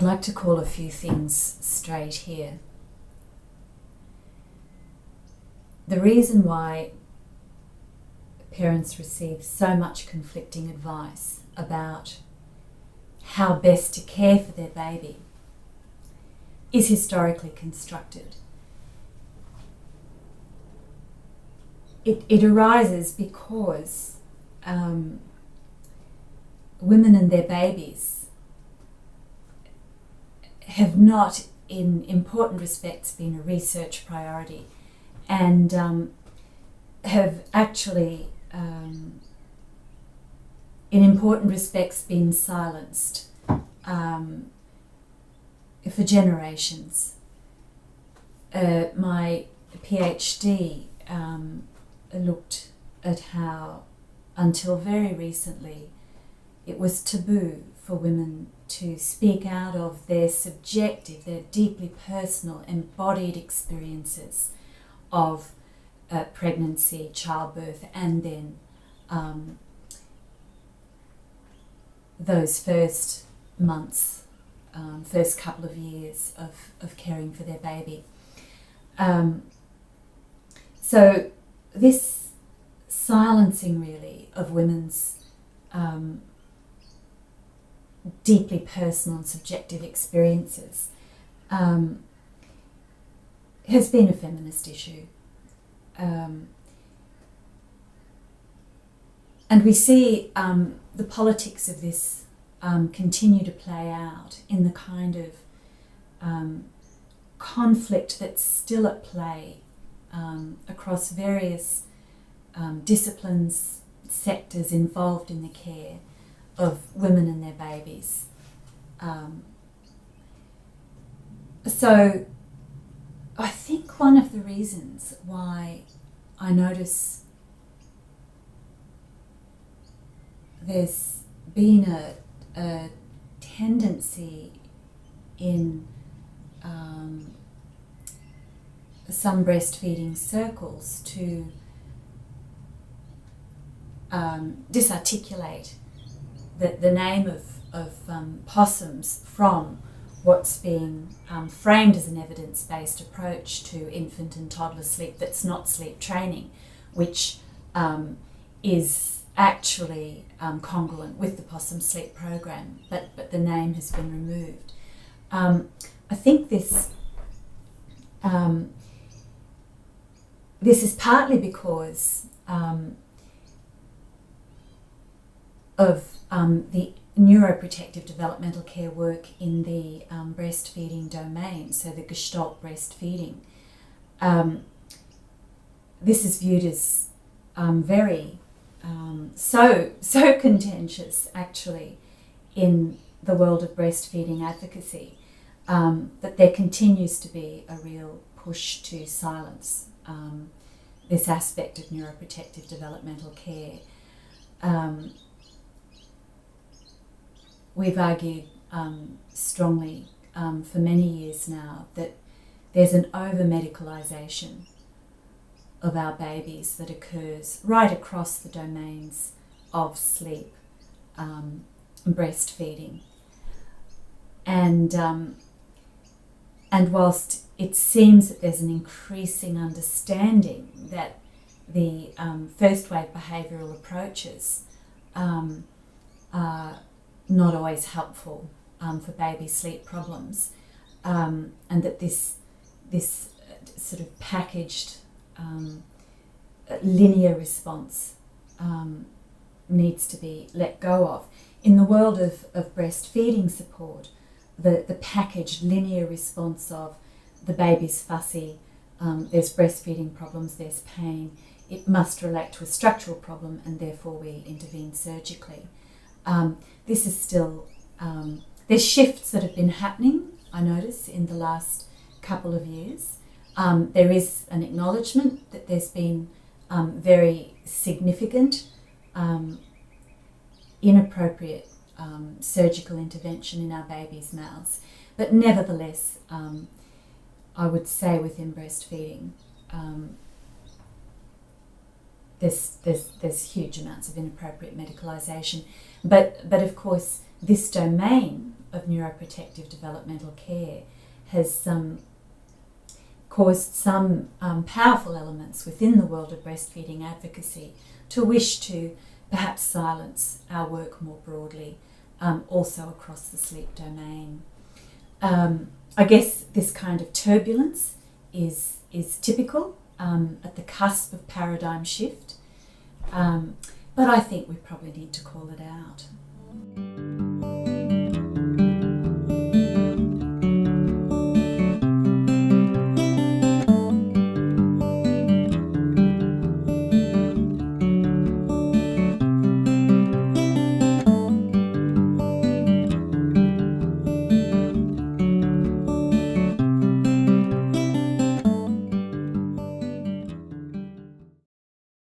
like to call a few things straight here. The reason why parents receive so much conflicting advice about how best to care for their baby is historically constructed. It arises because women and their babies have not, in important respects, been a research priority, and have actually, in important respects, been silenced for generations. My PhD looked at how, until very recently, it was taboo for women to speak out of their subjective, their deeply personal, embodied experiences of pregnancy, childbirth, and then those first months, first couple of years of caring for their baby. So this silencing really of women's deeply personal and subjective experiences has been a feminist issue. And we see the politics of this continue to play out in the kind of conflict that's still at play across various disciplines, sectors involved in the care of women and their babies. So I think one of the reasons why I notice there's been a tendency in some breastfeeding circles to disarticulate the name of possums from what's being framed as an evidence-based approach to infant and toddler sleep that's not sleep training, which is actually congruent with the Possums Sleep Program, but the name has been removed. I think this is partly because of the neuroprotective developmental care work in the breastfeeding domain, so the Gestalt breastfeeding. This is viewed as very so contentious, actually, in the world of breastfeeding advocacy, that there continues to be a real push to silence this aspect of neuroprotective developmental care. We've argued strongly for many years now that there's an over-medicalisation of our babies that occurs right across the domains of sleep, breastfeeding. And whilst it seems that there's an increasing understanding that the first wave behavioural approaches are not always helpful for baby sleep problems, and that this sort of packaged linear response needs to be let go of. In the world of breastfeeding support, the packaged linear response of the baby's fussy, there's breastfeeding problems, there's pain, it must relate to a structural problem, and therefore we intervene surgically. This is still, there's shifts that have been happening, I notice, in the last couple of years. There is an acknowledgement that there's been very significant, inappropriate surgical intervention in our babies' mouths. But nevertheless, I would say within breastfeeding, there's huge amounts of inappropriate medicalisation. But of course, this domain of neuroprotective developmental care has caused some powerful elements within the world of breastfeeding advocacy to wish to perhaps silence our work more broadly, also across the sleep domain. I guess this kind of turbulence is typical at the cusp of paradigm shift, but I think we probably need to call it out.